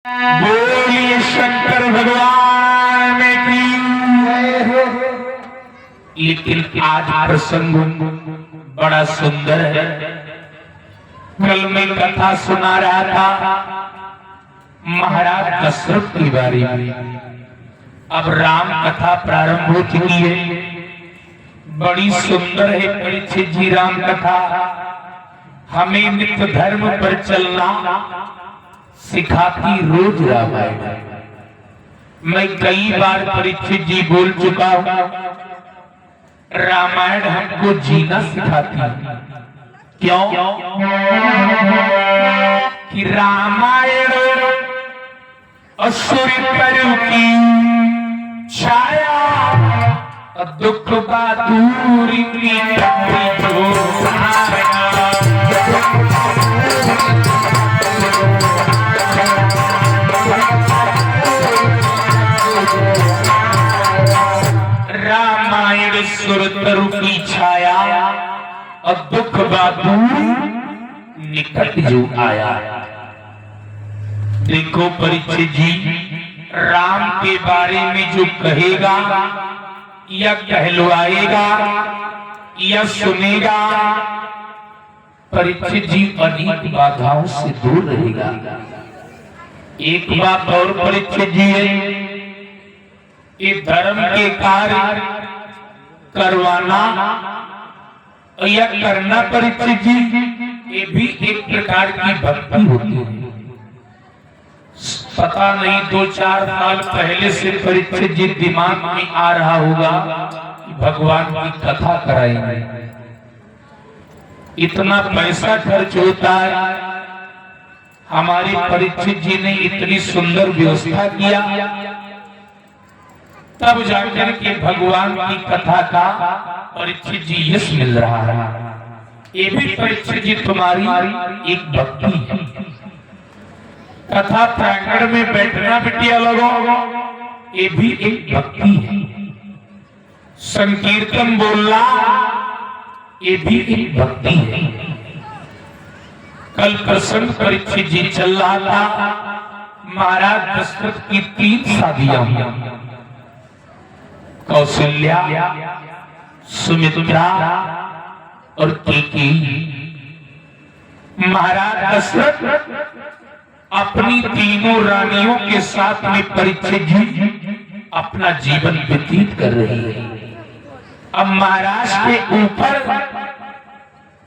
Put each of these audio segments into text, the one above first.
बोलिए शंकर भगवान की। लेकिन आज प्रसंग बड़ा सुंदर है। कल मैं कथा सुना रहा था महाराज दशरथ की बारी में। अब राम कथा प्रारंभ हो चुकी है। बड़ी सुंदर है परीक्षित जी राम कथा। हमें नित्य धर्म पर चलना सिखाती रोज रामायण। मैं कई बार परीक्षित जी बोल चुका हूं, रामायण हमको जीना सिखाती है। क्यों? कि रामायण असुर करू की छाया, दुख बहादुर की रामायण सुर तरु की छाया और दुख बहादुर निकट जो आया। देखो परीक्षित जी, राम के बारे में जो कहेगा या कहलवाएगा या सुनेगा, परीक्षित जी अनेक बाधाओं से दूर रहेगा। एक बात और परीक्षित जी है, ये धर्म के कार्य करवाना या करना परीक्षित जी, ये भी एक प्रकार की भक्ति होती है। पता नहीं 2-4 साल पहले से परीक्षित जी दिमाग में आ रहा होगा कि भगवान की कथा कराएंगे। इतना पैसा खर्च होता है, हमारी परीक्षित जी ने इतनी सुंदर व्यवस्था किया, तब जाकर के भगवान की कथा का परीक्षित जी यश मिल रहा है। ये भी परीक्षित जी तुम्हारी एक भक्ति है। कथा प्रांगण में बैठना बिटिया लोगों, ये भी एक भक्ति है। संकीर्तन बोलना, ये भी एक भक्ति है। कल प्रसंग परीक्षित जी चल रहा था, महाराज दशरथ की 3 शादियां हुई। कौशल्या, सुमित्रा और केकई। महाराज दशरथ अपनी तीनों रानियों के साथ में परीक्षित जी अपना जीवन व्यतीत कर रही है। अब महाराज के ऊपर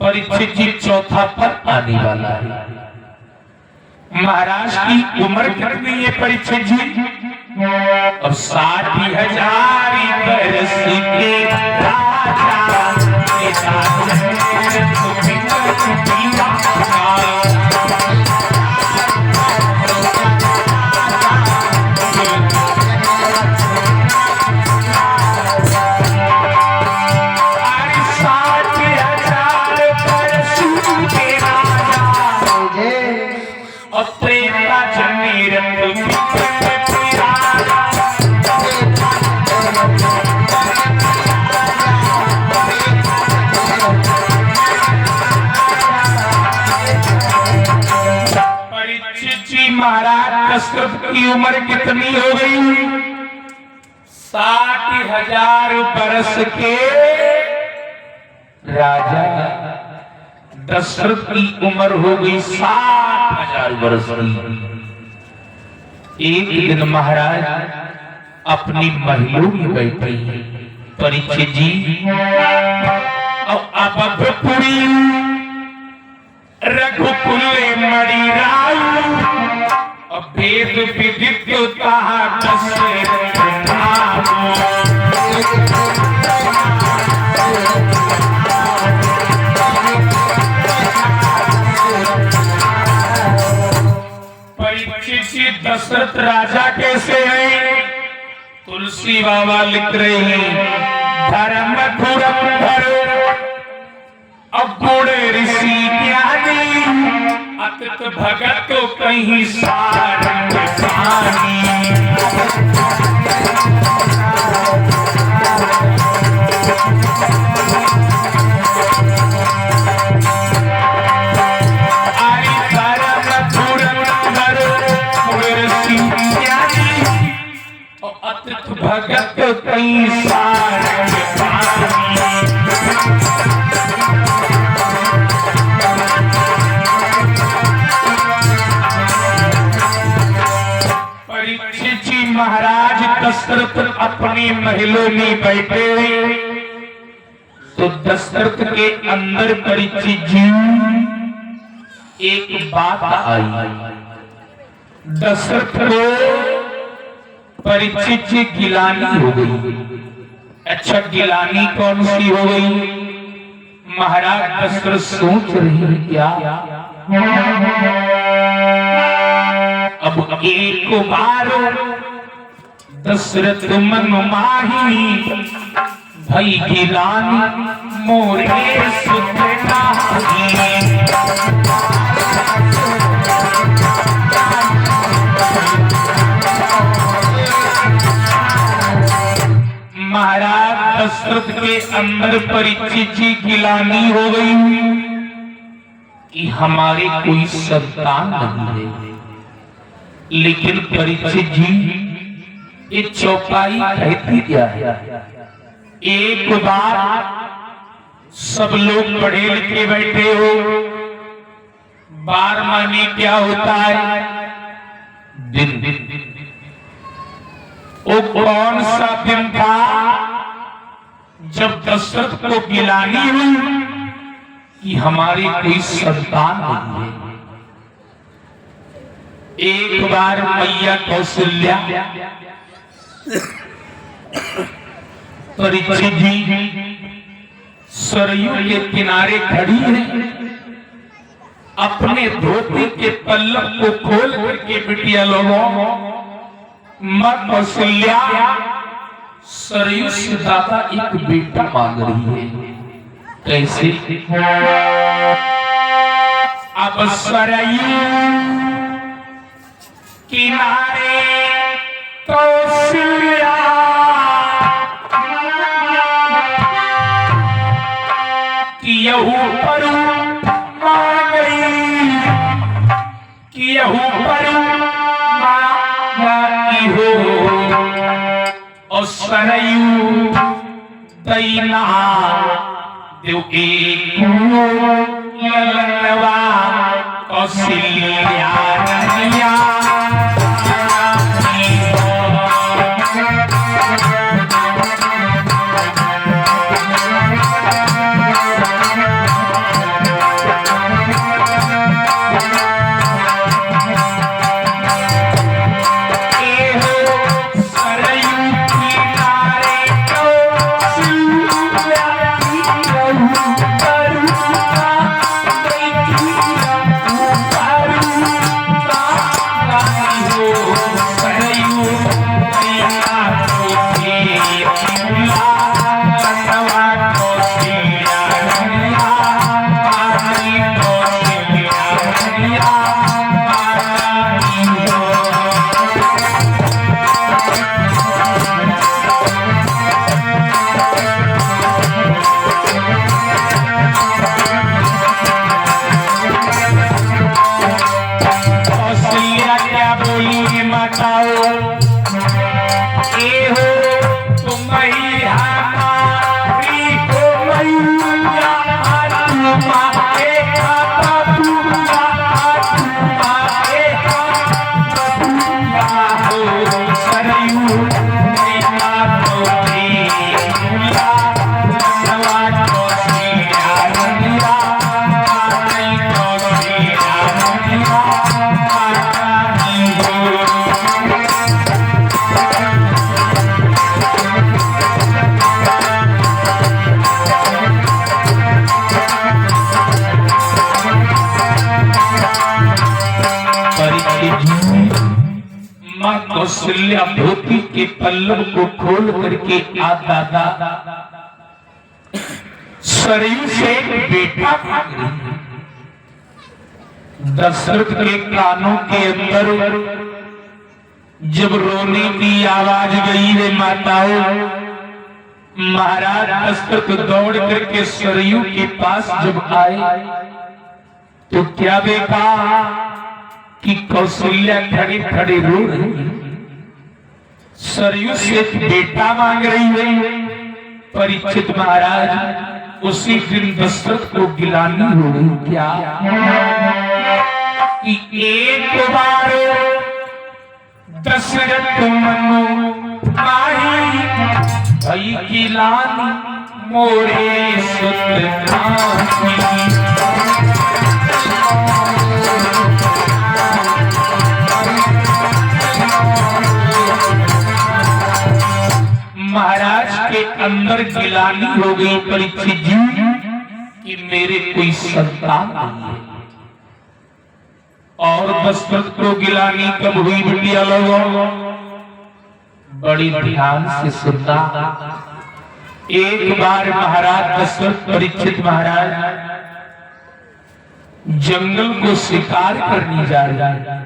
परीक्षित जी चौथा पद आने वाला है। महाराज की उम्र कितनी है परीक्षित जी? अब 60,000 बरस के राजा महाराज दशरथ की उम्र कितनी हो गई? 60,000 बरस के राजा दशरथ की उम्र हो गई 60,000 बरस की। एक दिन महाराज अपनी महलों में बैठे परीक्षित जी और अपपुरी रघुकुले मणि राय भेद विदित परीक्षित दशरथ राजा कैसे हैं? तुलसी बाबा लिख रहे हैं, धर्म धुरंधर अगुण ऋषि ज्ञानी, अतत भगत कहीं सारंग पानी। अरे धर्म धुरंधर भगत कई सारंग परीक्षित जी महाराज दशरथ अपने महलों में बैठे हुए, तो दशरथ के अंदर परीक्षित जी एक बात आई। दशरथ को परीक्षित जी गिलानी हो गई। अच्छा, गिलानी कौन सी हो गई? महाराज दशरथ सोच रहे हैं क्या अब एक बार दशरथ मन माही भई गिलानी मोरे सुतना महाराज दशरथ के अंदर परीक्षित जी गिलानी हो गई कि हमारे कोई संतान नहीं है। लेकिन परीक्षित जी ये चौपाई कहती क्या है? एक बार सब लोग पढ़े लिखे बैठे हो, बार माने क्या होता है? दिन। वो कौन सा दिन था जब दशरथ को गिलानी हुई कि हमारी कोई संतान नहीं है? एक बार मैया कौशल्या परीक्षित जी सरयू के किनारे खड़ी है, अपने धोती के पल्लव को खोल करके बिटिया लोगों मां कौशल्या सरयू से दादा एक बेटा मांग रही है। कैसे? अब सरयू किनारे कौशल्या कियहू पर मां गई, कियहू पर मां हो और सरयू दैना देव एक ललनवा कौशल्या रनिया कौशल्या धोती के पल्लव को खोल करके आ दादा सरयू से बेटा मांग रही है। दशरथ के कानों के अंदर जब रोने की आवाज गई रे माताओं, महाराज दशरथ दौड़ करके सरयू के पास जब आए तो क्या देखा कि कौशल्या खड़े खड़े रो रही है। सरयू से एक बेटा मांग रही है। परीक्षित महाराज उसी दिन दशरथ को गिलानी हो गई क्या कि एक बार दशरथ मनु माही भई गिलानी मोरे सुत महाराज के अंदर गिलानी हो गई परीक्षित जी कि मेरे कोई संतान नहीं है। और दशरथ को गिलानी कब हुई बिटिया लोगों? बड़ी ध्यान से सुनना। एक बार महाराज दशरथ परीक्षित महाराज जंगल को शिकार करने जा रहे हैं।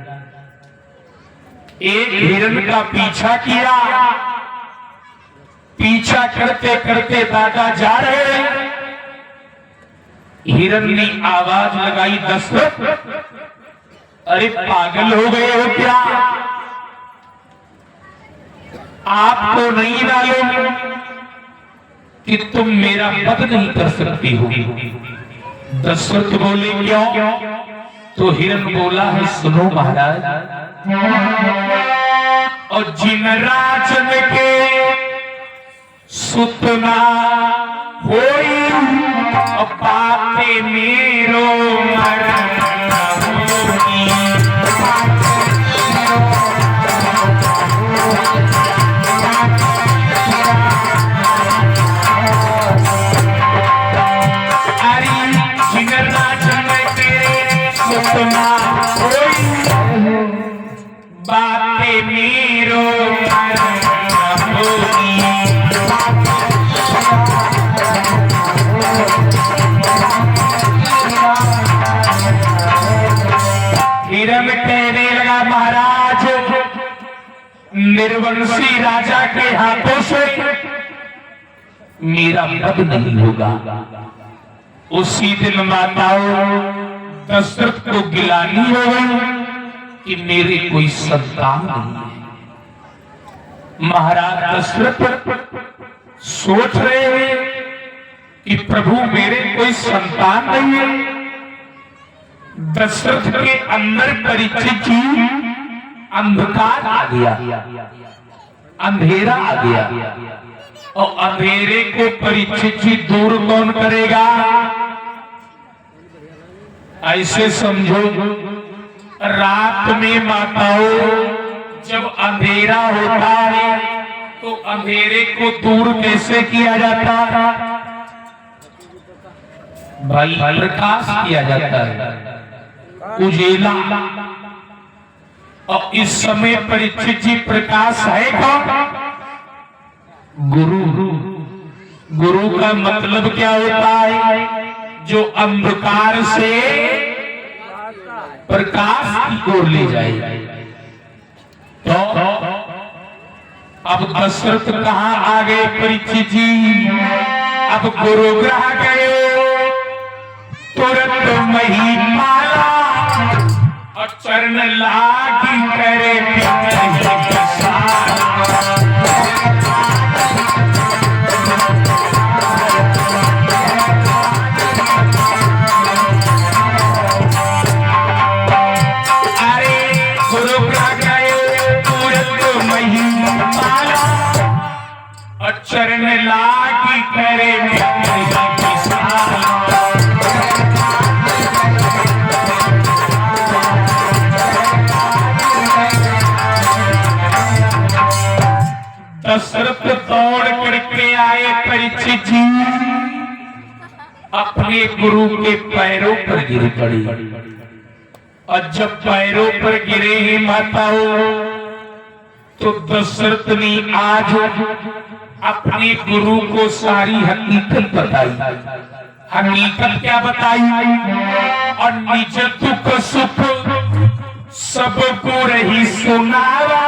एक हिरण का पीछा किया। पीछा करते करते दादा जा रहे हैं। हिरण ने आवाज लगाई, दशरथ अरे पागल हो गए हो क्या? आपको नहीं डालो कि तुम मेरा वध नहीं कर सकती हो। दशरथ बोले क्यों? तो हिरण बोला है, सुनो महाराज, और जिन राजन के सुतना होई बाते मेरो मरण होई। अरे जिन राजन तेरे सुतना होई बाते मेरो मरण होई। हिरण कहने लगा, महाराज निर्वंशी राजा के हाथों से मेरा वध नहीं होगा। उसी दिन माताओं दशरथ को गिलानी हो गई कि मेरे कोई संतान नहीं है। महाराज दशरथ सोच रहे हैं कि प्रभु मेरे कोई संतान नहीं है। दशरथ के अंदर परीक्षित जी अंधकार आ गया, अंधेरा आ गया। और अंधेरे को परीक्षित जी दूर कौन करेगा? ऐसे समझो, रात में माताओं जब अंधेरा होता है तो अंधेरे को दूर कैसे किया जाता है भाई? प्रकाश किया जाता है, उजेला। और इस समय परीक्षित जी प्रकाश है कौन? गुरु। गुरु का मतलब क्या होता है? जो अंधकार से प्रकाश की ओर ले जाए। तो अब दशरथ कहां आ गए परीक्षित जी? अब गुरुग्रह गए, तुरंत मही माला और चरण लागी करे अरे गुरुग्रह गए, तुरंत मही माला और चरण लागी करे दशरथ दौड़ करके आए परीक्षित जी, अपने गुरु के पैरों पर गिर पड़ी। और जब पैरों पर गिरे ही माताओं, तो दशरथ ने आज अपने गुरु को सारी हकीकत बताई। हकीकत क्या बताई? और निज दुख सुख सबको रही सुनावा,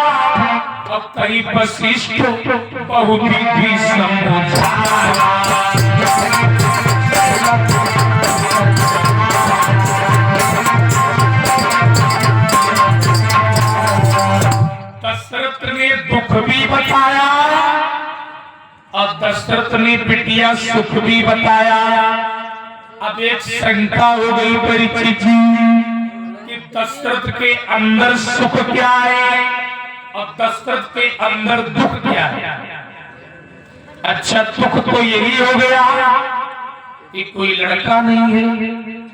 और कई वशिष्ठ बहुत विधि समझावा। दशरथ ने दुख भी बताया और दशरथ ने बिटिया सुख भी बताया। अब एक शंका हो गई परीक्षित जी कि दशरथ के अंदर सुख क्या है और दशरथ के अंदर दुख क्या है। अच्छा, दुख तो यही हो गया कि कोई लड़का नहीं है,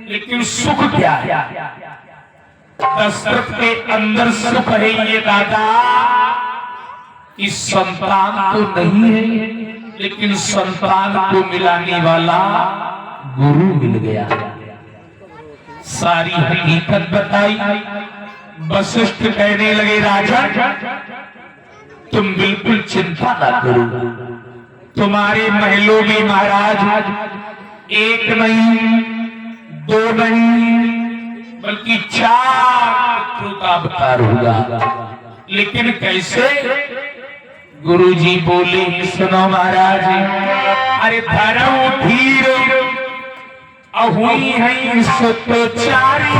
लेकिन सुख क्या है? दशरथ के अंदर सुख है ये दादा कि संतान तो नहीं है, लेकिन संतान को मिलाने वाला गुरु मिल गया। सारी हकीकत बताई। वशिष्ठ कहने लगे राजा तुम बिल्कुल चिंता ना करो, तुम्हारे महलों में महाराज एक नहीं, दो नहीं, बल्कि 4 पुत्रों का अवतार होगा। लेकिन कैसे? गुरुजी बोले सुनो महाराज, अरे धर्म धीर अहुई है सुतचारी,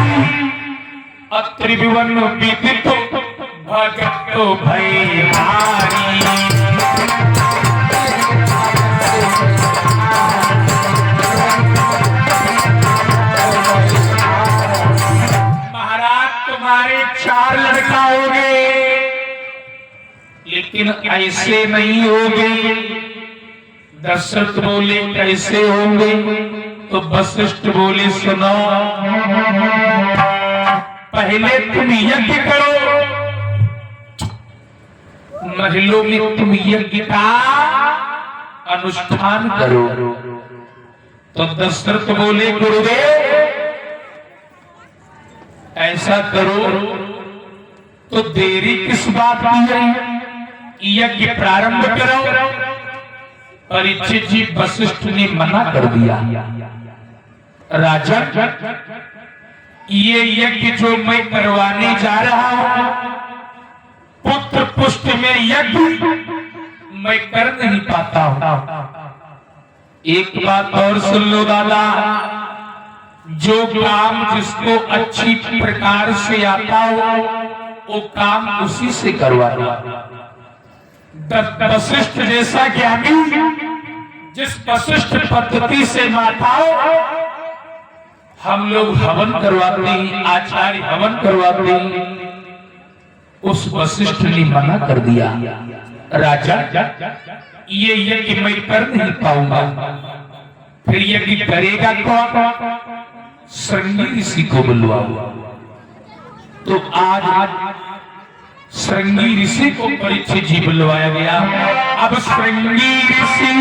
अत्रिभुवन विदित भगत भय भारी। महाराज तुम्हारे 4 लड़का होंगे, लेकिन ऐसे नहीं होंगे। दशरथ बोले कैसे होंगे? तो वशिष्ठ बोले सुनो, पहले तुम यज्ञ करो, महलों में तुम यज्ञ का अनुष्ठान करो। तो दशरथ बोले गुरुदेव ऐसा करो तो देरी किस बात की है, यज्ञ प्रारंभ करो। परीक्षित जी वशिष्ठ ने मना कर दिया। राजा ये यज्ञ जो मैं करवाने जा रहा हूं, पुत्र पुष्ट में यज्ञ मैं कर नहीं पाता हूं। एक बात और सुन लो दादा, जो काम जिसको अच्छी प्रकार से आता हो वो काम उसी से करवाना। वशिष्ठ जैसा ज्ञानी जिस वशिष्ठ पद्धति से माताओं हम लोग हवन करवाते हैं, आचार्य हवन करवाते हैं, उस वशिष्ठ ने मना कर दिया। राजा ये यज्ञ मैं कर नहीं पाऊंगा। फिर यज्ञ करेगा कौन? श्रृंगी ऋषि को बुलवाओ। तो आज श्रृंगी ऋषि को परीक्षित जी बुलवाया गया। अब श्रृंगी ऋषि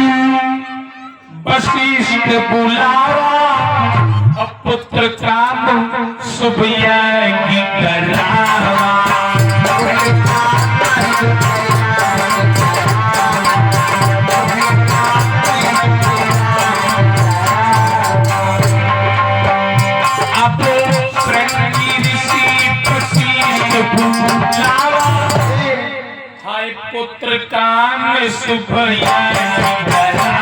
वशिष्ठ बुलावा, अब पुत्र काम शुभ यज्ञ करावा। अब श्रृंगी ऋषि वशिष्ठ बुलावा, हाय पुत्र काम शुभ यज्ञ करावा।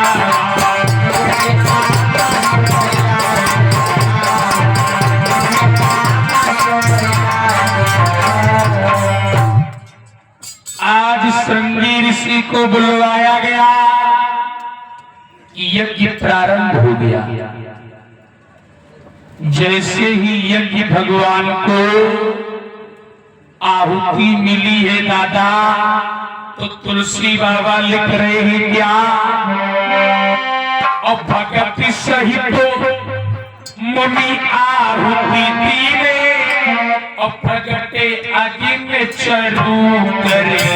आज श्रृंगी ऋषि को बुलवाया गया कि यज्ञ प्रारंभ हो गया। जैसे ही यज्ञ भगवान को आहुति मिली है दादा, तो तुलसी बाबा लिख रहे हैं क्या? और भगति सहित मुनि आहुति दीने, और प्रगटे अग्नि में चरू करे।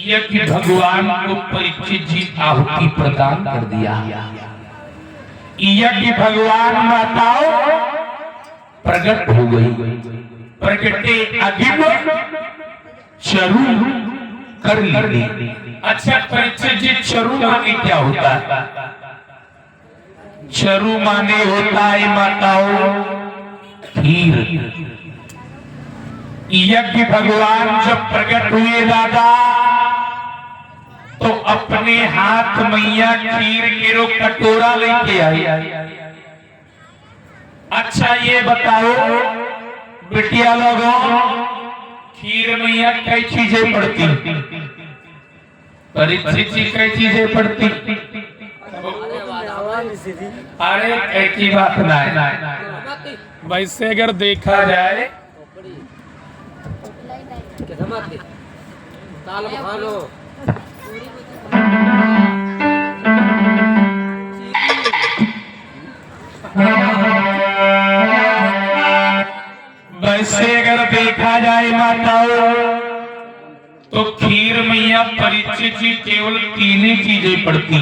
यज्ञ भगवान को परीक्षित जी आहुति प्रदान कर दिया। यज्ञ भगवान माताओं प्रकट हो गई। प्रगटे अग्नि चरू कर ली। अच्छा परीक्षित जी, चरू माने क्या होता है? चरू माने होता है माताओं खीर। यज्ञ भगवान जब प्रकट हुए दादा, तो अपने हाथ मैया खीर के रो कटोरा लेके आई। अच्छा ये बताओ बिटिया लोगों, खीर मैया कई चीजें पड़ती, परीक्षित जी कई चीजें पड़ती? अरे ऐसी बात ना है। वैसे अगर देखा जाए वैसे अगर देखा जाए माताओं तो खीर मैया परीक्षित जी केवल तीन ही चीजें पड़ती।